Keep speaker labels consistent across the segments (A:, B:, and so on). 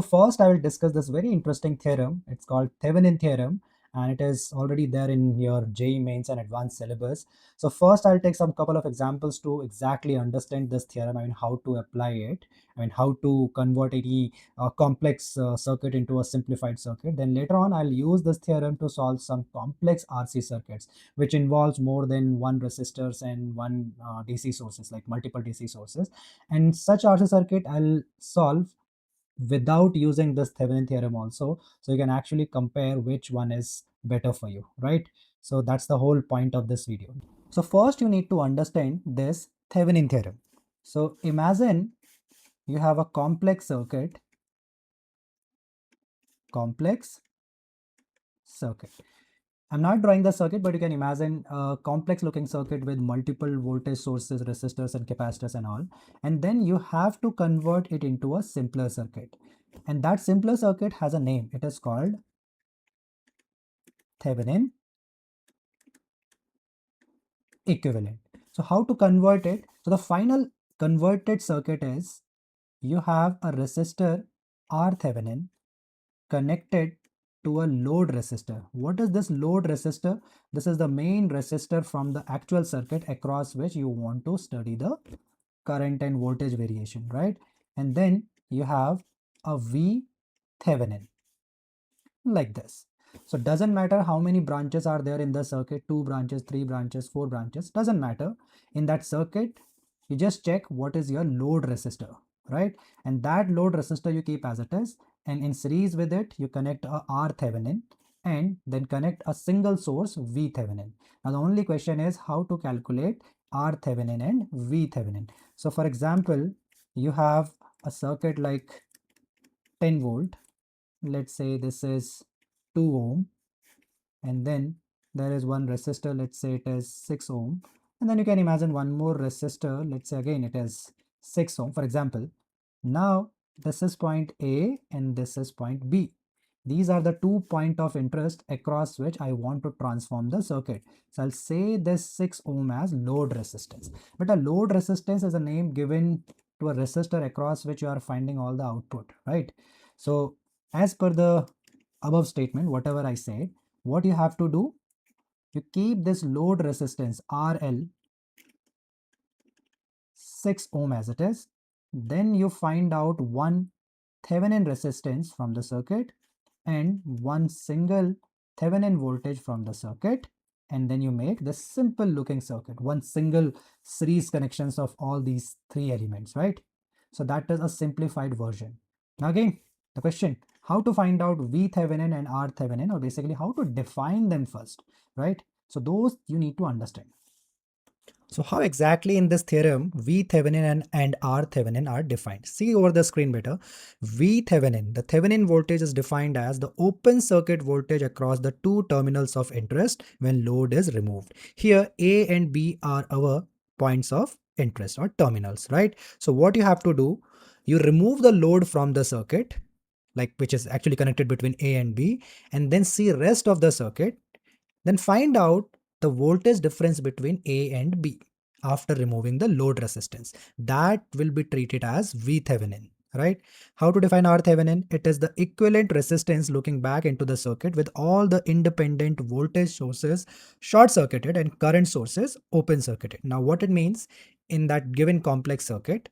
A: So first I will discuss this very interesting theorem. It's called Thevenin Theorem, and it is already there in your JEE mains and advanced syllabus. So first I'll take some couple of examples to exactly understand this theorem. I mean, how to apply it. I mean, how to convert any complex circuit into a simplified circuit. Then later on, I'll use this theorem to solve some complex RC circuits, which involves more than one resistors and one DC sources, like multiple DC sources. And such RC circuit I'll solve without using this Thevenin theorem also, so you can actually compare which one is better for you, right? So that's the whole point of this video. So first you need to understand this Thevenin theorem. So imagine you have a complex circuit. I'm not drawing the circuit, but you can imagine a complex looking circuit with multiple voltage sources, resistors and capacitors and all. And then you have to convert it into a simpler circuit. And that simpler circuit has a name. It is called Thevenin equivalent. So how to convert it? So the final converted circuit is you have a resistor R Thevenin connected to a load resistor. What is this load resistor? This is the main resistor from the actual circuit across which you want to study the current and voltage variation, right? And then you have a V Thevenin like this. So it doesn't matter how many branches are there in the circuit, 2 branches, 3 branches, 4 branches, doesn't matter. In that circuit, you just check what is your load resistor, right? And that load resistor you keep as it is, and in series with it, you connect a R Thevenin and then connect a single source V Thevenin. Now the only question is how to calculate R Thevenin and V Thevenin. So for example, you have a circuit like 10 volt. Let's say this is 2 ohm, and then there is one resistor, let's say it is 6 ohm, and then you can imagine one more resistor, let's say again it is 6 ohm for example. Now this is point A and this is point B. These are the 2 points of interest across which I want to transform the circuit. So I'll say this 6 ohm as load resistance, but a load resistance is a name given to a resistor across which you are finding all the output, right? So as per the above statement, whatever I said, what you have to do, you keep this load resistance RL 6 ohm as it is. Then you find out one Thevenin resistance from the circuit and one single Thevenin voltage from the circuit, and then you make the simple looking circuit, one single series connections of all these 3 elements, right? So that is a simplified version. Now again, the question, how to find out V Thevenin and R Thevenin, or basically how to define them first, right? So those you need to understand. So how exactly in this theorem V Thevenin and R Thevenin are defined? See over the screen better. V Thevenin, the Thevenin voltage is defined as the open circuit voltage across the 2 terminals of interest when load is removed. Here A and B are our points of interest or terminals, right? So what you have to do, you remove the load from the circuit, like which is actually connected between A and B, and then see rest of the circuit. Then find out the voltage difference between A and B after removing the load resistance. That will be treated as V Thevenin, right? How to define R Thevenin? It is the equivalent resistance looking back into the circuit with all the independent voltage sources short circuited and current sources open circuited. Now what it means in that given complex circuit,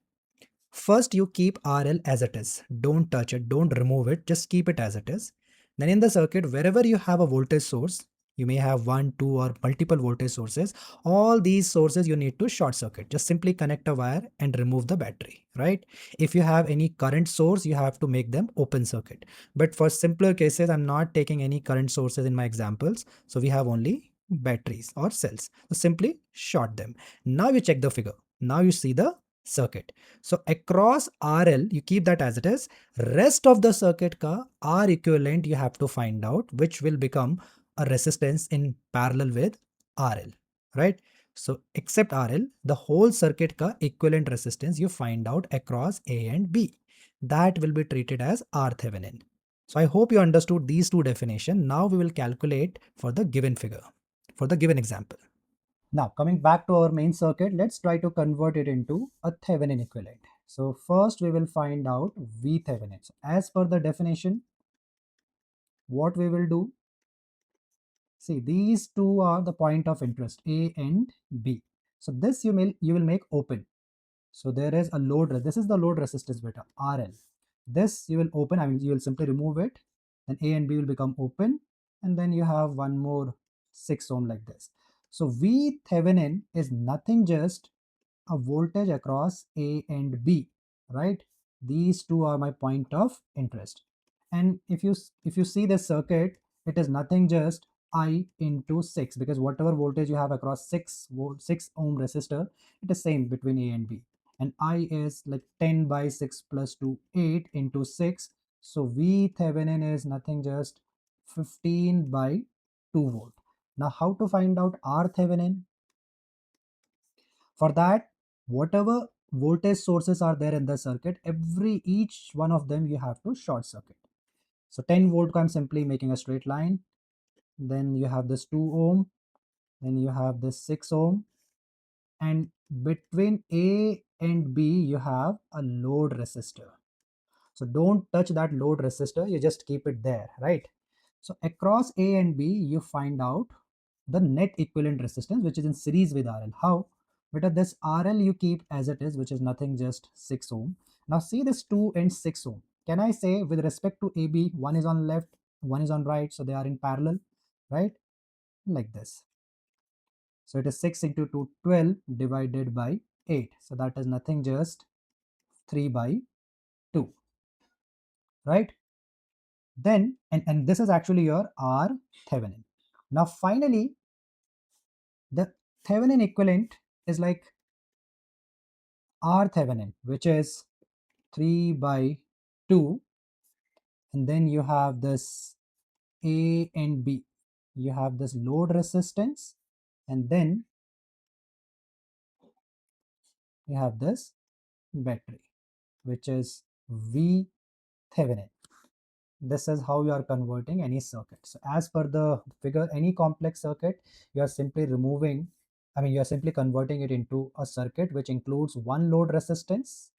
A: first you keep RL as it is. Don't touch it, don't remove it, just keep it as it is. Then in the circuit, wherever you have a voltage source, you may have 1, 2 or multiple voltage sources. All these sources you need to short circuit. Just simply connect a wire and remove the battery, right? If you have any current source, you have to make them open circuit. But for simpler cases, I'm not taking any current sources in my examples. So we have only batteries or cells. So simply short them. Now you check the figure. Now you see the circuit. So across RL, you keep that as it is. Rest of the circuit ka R equivalent you have to find out, which will become a resistance in parallel with RL, right? So except RL, the whole circuit ka equivalent resistance you find out across A and B. That will be treated as R Thevenin. So I hope you understood these 2 definitions. Now we will calculate for the given figure, for the given example. Now coming back to our main circuit, let's try to convert it into a Thevenin equivalent. So first we will find out VThevenin. So as per the definition, what we will do, see, these two are the point of interest, A and B. So this you will make open. So there is a load, this is the load resistance beta, RL. This you will open, I mean you will simply remove it, then A and B will become open, and then you have one more 6 ohm like this. So V Thevenin is nothing just a voltage across A and B, right? These two are my point of interest. And if you see this circuit, it is nothing just I into 6, because whatever voltage you have across 6 ohm resistor, it is same between A and B. And I is like 10 by 6 plus 2, 8 into 6. So V Thevenin is nothing just 15 by 2 volt. Now how to find out R Thevenin? For that, whatever voltage sources are there in the circuit, each one of them you have to short circuit. So 10 volt, I'm simply making a straight line. Then you have this 2 ohm, then you have this 6 ohm, and between A and B you have a load resistor. So don't touch that load resistor, you just keep it there, right? So across A and B you find out the net equivalent resistance, which is in series with RL. How? Because this RL you keep as it is, which is nothing just 6 ohm. Now see this 2 and 6 ohm. Can I say with respect to AB, one is on left, one is on right, so they are in parallel, right? Like this. So it is 6 into 2, 12 divided by 8. So that is nothing just 3 by 2, right? Then, and this is actually your R Thevenin. Now finally, the Thevenin equivalent is like R Thevenin, which is 3 by 2, and then you have this A and B. You have this load resistance, and then you have this battery, which is V Thevenin. This is how you are converting any circuit. So as per the figure, any complex circuit, you are simply removing, I mean, you are simply converting it into a circuit which includes one load resistance,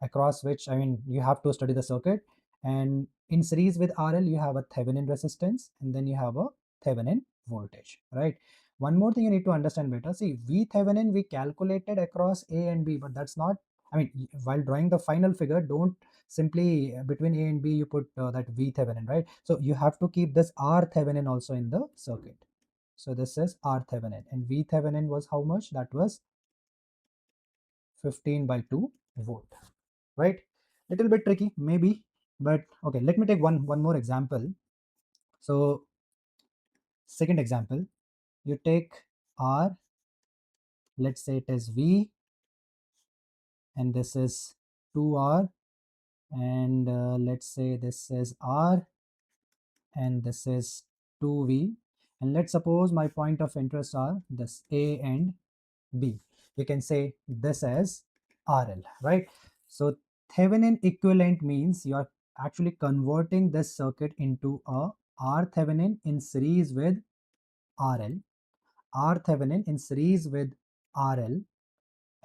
A: across which, I mean, you have to study the circuit, and in series with RL you have a Thevenin resistance, and then you have a Thevenin voltage, right? One more thing you need to understand better, see, V Thevenin we calculated across A and B, but that's not, I mean, while drawing the final figure, don't simply between A and B you put that V Thevenin, right? So you have to keep this R Thevenin also in the circuit. So this is R Thevenin, and V Thevenin was how much? That was 15 by 2 volt, right? Little bit tricky maybe, but okay, let me take one more example. So second example, you take R, let's say it is V, and this is 2R, and let's say this is R, and this is 2V, and let's suppose my point of interest are this A and B. You can say this as RL, right? So Thevenin equivalent means you are actually converting this circuit into a R Thevenin in series with RL, R Thevenin in series with RL,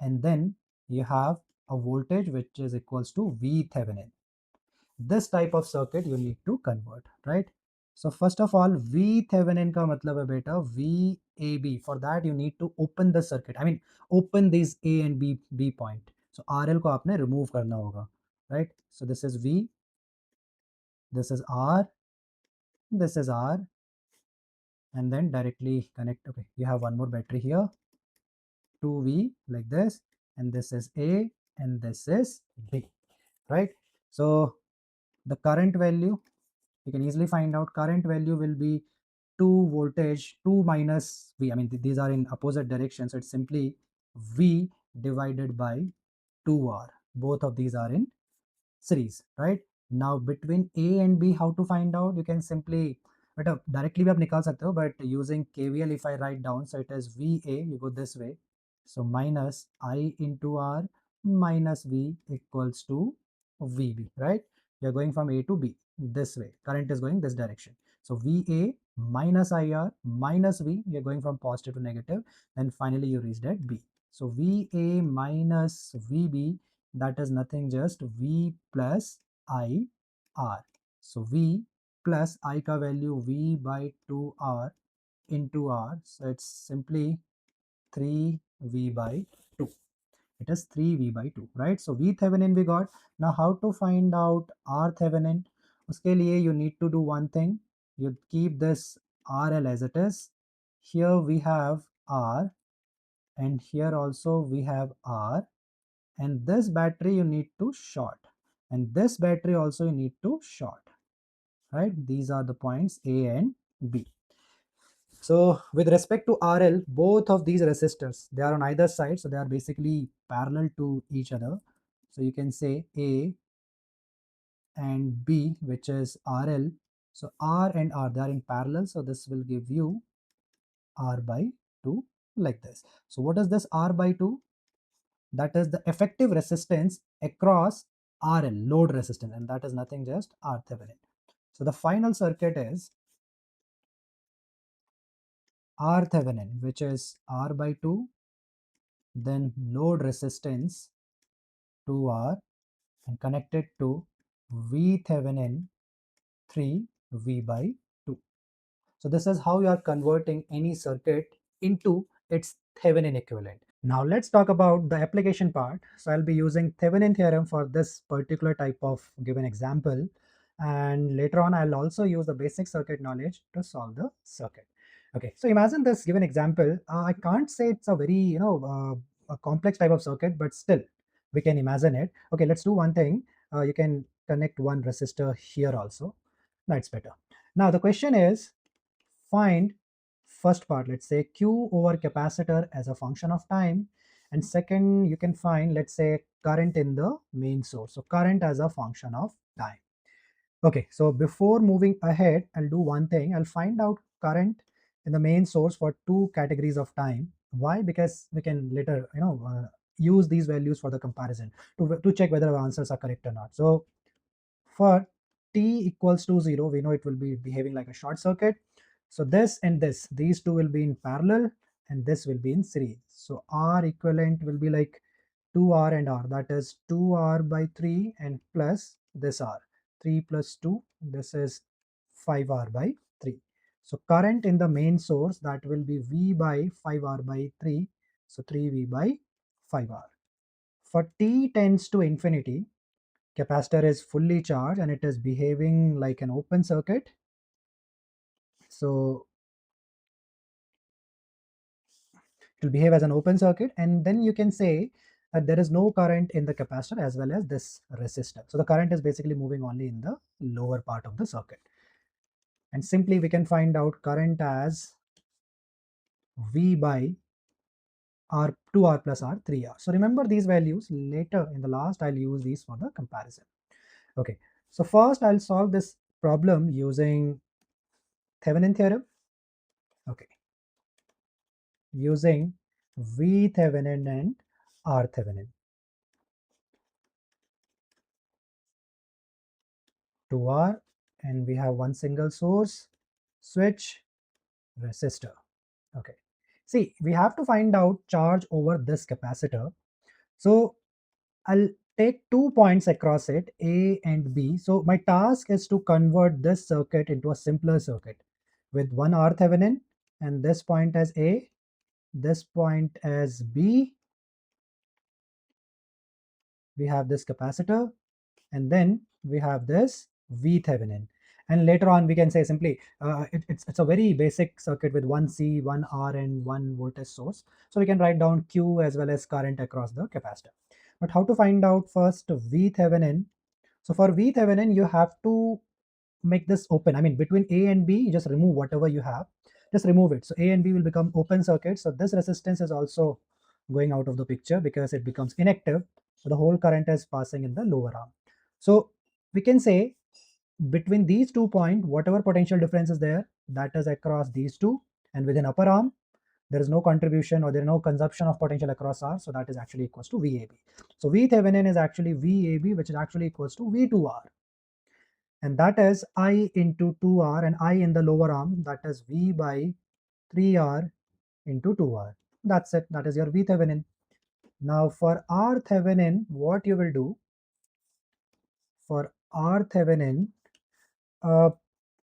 A: and then you have a voltage which is equals to V Thevenin. This type of circuit you need to convert, right? So first of all, V Thevenin का मतलब है बेटा VAB. For that you need to open the circuit. I mean, open these A and B point. So RL को आपने remove करना होगा, right? So this is V, this is R, this is R, and then directly connect. Okay, you have one more battery here, 2V like this, and this is A, and this is B, right? So the current value, you can easily find out. Current value will be 2 voltage, 2 minus V. I mean, these are in opposite direction. So it's simply V divided by 2R. Both of these are in series, right? Now between A and B, how to find out? You can simply, but directly भी आप निकाल सकते हो, but using KVL, if I write down, so it is VA, you go this way. So minus I into R minus V equals to VB, right? You're going from A to B this way. Current is going this direction. So VA minus IR minus V, you're going from positive to negative. Then finally you reached at B. So VA minus VB that is nothing just V plus I R. So V plus I ka value V by 2R into R. So it's simply 3V by 2. It is 3V by 2, right? So V Thevenin we got. Now how to find out R Thevenin? Uske liye you need to do one thing. You keep this RL as it is. Here we have R, and here also we have R, and this battery you need to short, and this battery also you need to short, right? These are the points A and B. So with respect to RL, both of these resistors, they are on either side, so they are basically parallel to each other. So you can say A and B, which is RL. So R and R, they are in parallel, so this will give you R by 2 like this. So what is this R by 2? That is the effective resistance across RL, load resistance, and that is nothing just R Thevenin. So the final circuit is R Thevenin, which is R by 2, then load resistance 2R, and connected to V Thevenin 3V by 2. So this is how you are converting any circuit into its Thevenin equivalent. Now let's talk about the application part. So I'll be using Thevenin theorem for this particular type of given example. And later on, I'll also use the basic circuit knowledge to solve the circuit. Okay, so imagine this given example. I can't say it's a very, a complex type of circuit, but still we can imagine it. Okay, let's do one thing. You can connect one resistor here also. That's better. Now the question is, find first part, let's say Q over capacitor as a function of time, and second you can find, let's say, current in the main source, so current as a function of time. Okay, so before moving ahead, I'll do one thing. I'll find out current in the main source for two categories of time. Why? Because we can later use these values for the comparison to check whether our answers are correct or not. So for t equals to 0, we know it will be behaving like a short circuit. So this and this, these two will be in parallel, and this will be in series. So R equivalent will be like 2R and R, that is 2R by 3 and plus this R. 3 plus 2, this is 5R by 3. So current in the main source, that will be V by 5R by 3. So 3V by 5R. For t tends to infinity, capacitor is fully charged and it is behaving like an open circuit. So it will behave as an open circuit, and then you can say that there is no current in the capacitor as well as this resistor. So the current is basically moving only in the lower part of the circuit. And simply we can find out current as V by R 2R plus R 3R. So remember these values. Later in the last, I'll use these for the comparison. Okay, so first I'll solve this problem using Thevenin theorem. Okay, using V Thevenin and R Thevenin. 2R, and we have one single source, switch, resistor. Okay, see, we have to find out charge over this capacitor. So I'll take 2 points across it, A and B. So my task is to convert this circuit into a simpler circuit with one R Thevenin, and this point as A, this point as B. We have this capacitor, and then we have this V Thevenin. And later on, we can say simply, it's a very basic circuit with one C, one R, and one voltage source. So we can write down Q as well as current across the capacitor. But how to find out first V Thevenin? So for V Thevenin, you have to make this open. I mean, between A and B, you just remove whatever you have. Just remove it. So A and B will become open circuits. So this resistance is also going out of the picture because it becomes inactive. So the whole current is passing in the lower arm. So we can say between these 2 points, whatever potential difference is there, that is across these two, and within upper arm, there is no contribution or there is no consumption of potential across R, so that is actually equals to VAB. So V Thevenin is actually VAB, which is actually equals to V2R, and that is I into 2R, and I in the lower arm, that is V by 3R into 2R. That's it. That is your V Thevenin. Now for R Thevenin, what you will do, for R Thevenin, uh,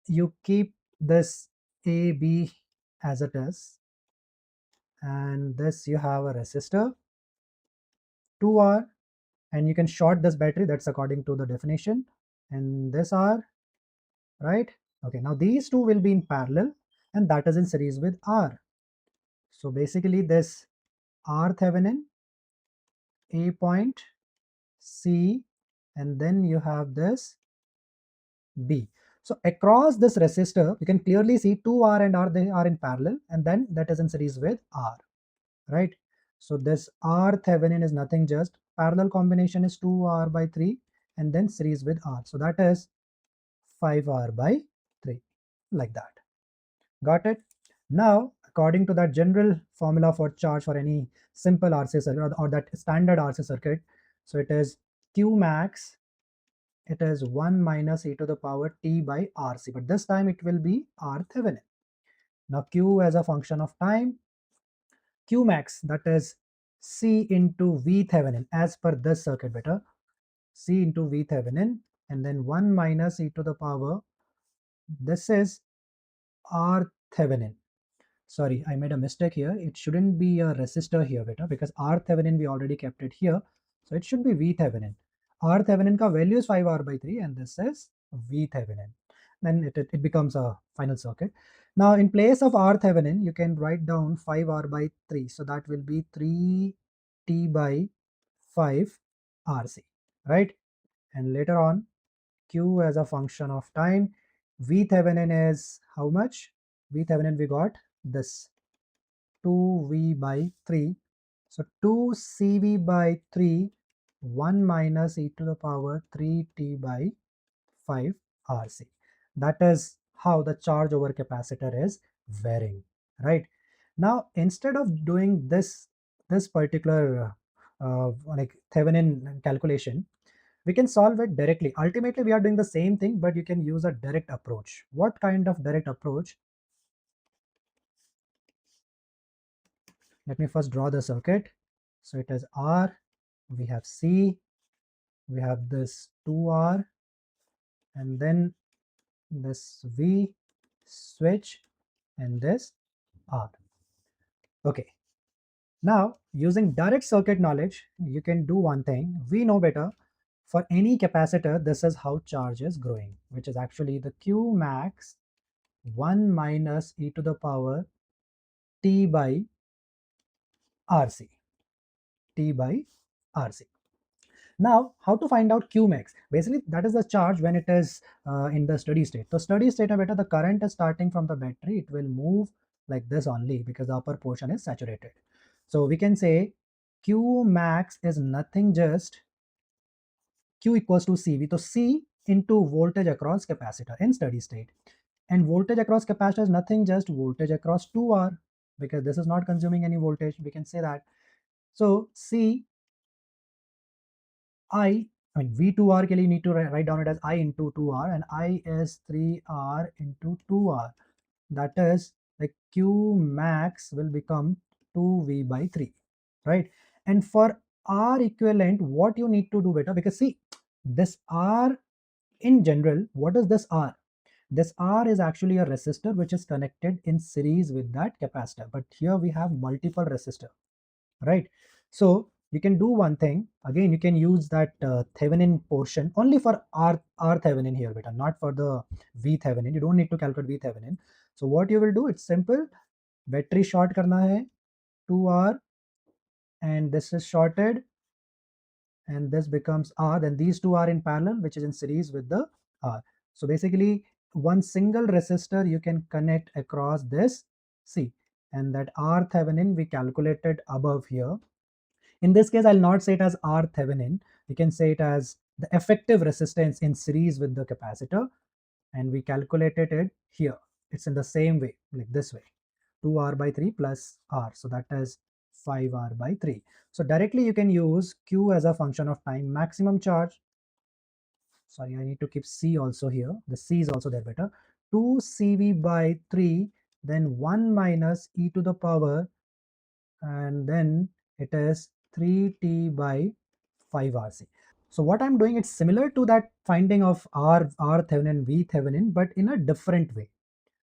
A: you keep this A, B as it is, and this you have a resistor 2R, and you can short this battery, that's according to the definition, and this R, right? Okay, now these two will be in parallel, and that is in series with R. So basically this R Thevenin, A point, C, and then you have this B. So across this resistor, you can clearly see 2R and R, they are in parallel, and then that is in series with R, right? So this R Thevenin is nothing, just parallel combination is 2R by 3 and then series with R. So that is 5R by 3, like that. Got it? Now, according to that general formula for charge for any simple RC circuit, or that standard RC circuit, so it is Q max, it is 1 minus e to the power t by RC, but this time it will be R Thevenin. Now Q as a function of time, Q max, that is C into V Thevenin as per this circuit better, C into V Thevenin, and then 1 minus e to the power, this is R Thevenin. Sorry, I made a mistake here. It shouldn't be a resistor here beta, because R Thevenin we already kept it here. So it should be V Thevenin. R Thevenin ka value is 5R by 3 and this is V Thevenin. Then it becomes a final circuit. Now in place of R Thevenin, you can write down 5R by 3. So that will be 3T by 5 RC, right? And later on, Q as a function of time, V Thevenin is how much? V Thevenin we got this 2V by 3. So 2CV by 3, 1 minus e to the power 3t by 5 RC. That is how the charge over capacitor is varying, right? Now, instead of doing this particular like Thevenin calculation, we can solve it directly. Ultimately, we are doing the same thing, but you can use a direct approach. What kind of direct approach? Let me first draw the circuit. So it is R, we have C, we have this 2R, and then this V switch, and this R. Okay. Now, using direct circuit knowledge, you can do one thing. We know better. For any capacitor, this is how charge is growing, which is actually the Q max 1 minus e to the power t by RC. T by RC. Now, how to find out Q max? Basically, that is the charge when it is in the steady state. So steady state, better the current is starting from the battery. It will move like this only because the upper portion is saturated. So we can say Q max is nothing, just Q equals to CV. So C into voltage across capacitor in steady state. And voltage across capacitor is nothing, just voltage across 2R, because this is not consuming any voltage. We can say that. So C I mean V2R के लिए you need to write down it as I into 2R, and I is 3R into 2R. That is like Q max will become 2V by 3, right? And for R equivalent, what you need to do better, because see, this R in general, what is this R? This R is actually a resistor which is connected in series with that capacitor. But here we have multiple resistor, right? So you can do one thing. Again, you can use that Thevenin portion only for R Thevenin here, beta, not for the V Thevenin. You don't need to calculate V Thevenin. So what you will do, it's simple. Battery short karna hai, 2R, and this is shorted, and this becomes R. Then these two are in parallel, which is in series with the R. So basically, one single resistor you can connect across this C, and that R Thevenin we calculated above here. In this case, I'll not say it as R Thevenin. We can say it as the effective resistance in series with the capacitor, and we calculated it here. It's in the same way, like this way, 2R by 3 plus R. So that is 5R by 3. So directly you can use Q as a function of time, maximum charge. Sorry, I need to keep C also here. The C is also there better. 2CV by 3, then 1 minus e to the power, and then it is 3t by 5 RC. So what I'm doing, it's similar to that finding of R Thevenin, V Thevenin, but in a different way,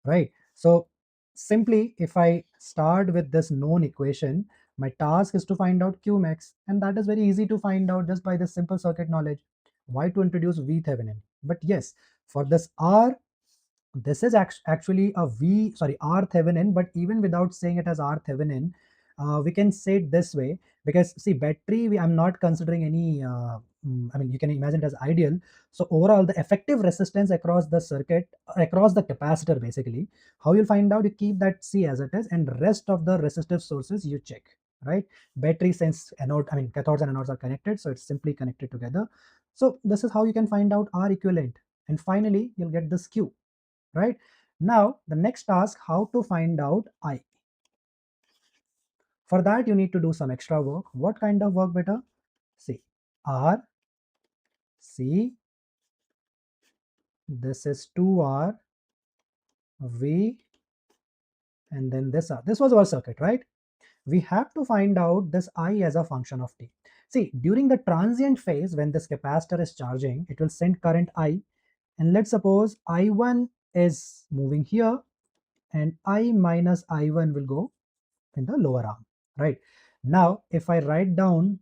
A: right? So simply, if I start with this known equation, my task is to find out Q max, and that is very easy to find out just by this simple circuit knowledge. Why to introduce V Thevenin? But yes, for this R, this is actually a R Thevenin, but even without saying it as R Thevenin, we can say it this way, because see, battery, I'm not considering any, I mean, you can imagine it as ideal. So overall, the effective resistance across the circuit, across the capacitor, basically, how you'll find out, you keep that C as it is, and rest of the resistive sources you check, right? Battery, since anode, I mean, cathodes and anodes are connected, so it's simply connected together. So this is how you can find out R equivalent. And finally, you'll get this Q, right? Now, the next task, how to find out I. For that, you need to do some extra work. What kind of work, better? See, R, C, this is 2R, V, and then this R. This was our circuit, right? We have to find out this I as a function of t. See, during the transient phase, when this capacitor is charging, it will send current I. And let's suppose I1 is moving here, and I minus I1 will go in the lower arm, right? Now, if I write down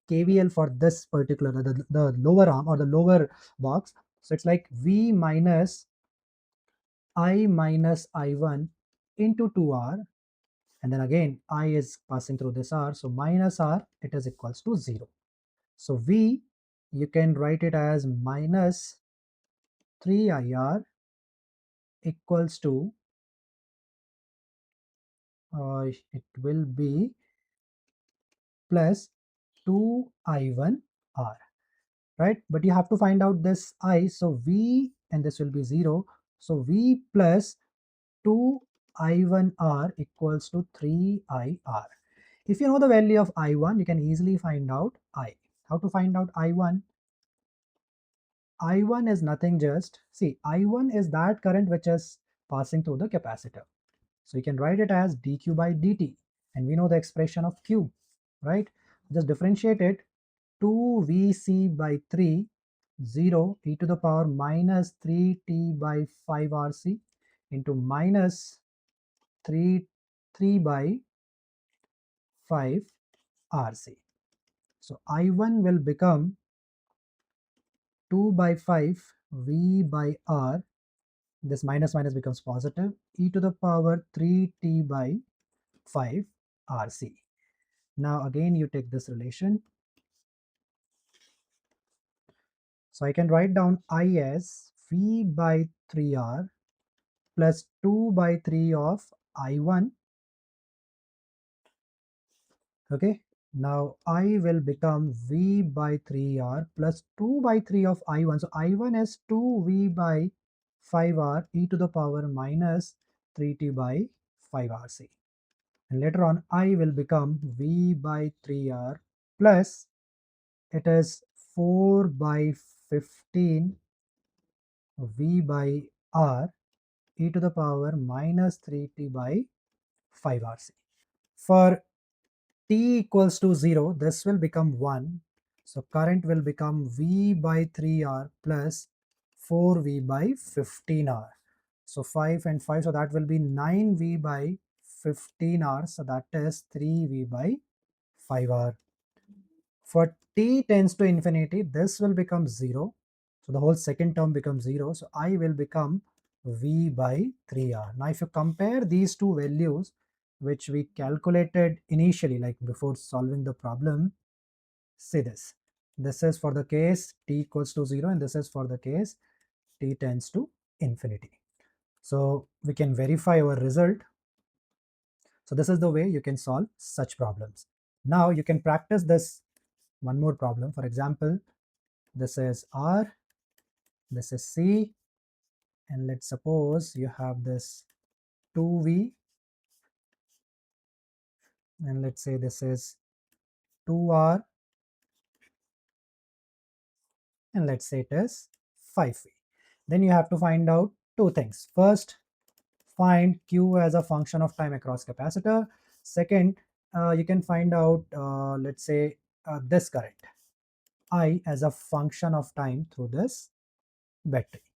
A: KVL for this particular, the lower arm or the lower box, so it's like V minus I1 into 2R, and then again I is passing through this R, so minus R, it is equals to 0. So V, you can write it as minus 3IR equals to, it will be plus 2I1R, right? But you have to find out this I, so V, and this will be 0. So V plus 2I1R equals to 3IR. If you know the value of I1, you can easily find out I. How to find out I1? I1 is nothing, just see, I1 is that current which is passing through the capacitor. So you can write it as dq by dt, and we know the expression of q, right? Just differentiate it. 2Vc by 3, 0 e to the power minus 3t by 5 Rc into minus 3 by 5 Rc. So I1 will become 2 by 5 V by R. This minus minus becomes positive, e to the power 3t by 5 Rc. Now again you take this relation. So I can write down I as V by 3R plus 2 by 3 of I1. Okay, now I will become V by 3R plus 2 by 3 of I1. So I1 is 2V by 5R e to the power minus 3t by 5RC. And later on, I will become V by 3R plus, it is 4 by 15 V by R e to the power minus 3t by 5RC. For t equals to 0, this will become 1. So current will become V by 3R plus 4V by 15R. So 5 and 5, so that will be 9V by 15R. So that is 3V by 5R. For t tends to infinity, this will become 0. So the whole second term becomes 0. So I will become V by 3R. Now if you compare these two values, which we calculated initially, like before solving the problem, see this. This is for the case t equals to 0, and this is for the case t tends to infinity. So we can verify our result. So this is the way you can solve such problems. Now you can practice this one more problem. For example, this is R, this is C, and let's suppose you have this 2V, and let's say this is 2R, and let's say it is 5V. Then you have to find out two things. First, find Q as a function of time across capacitor. Second, you can find out, let's say, this current I as a function of time through this battery.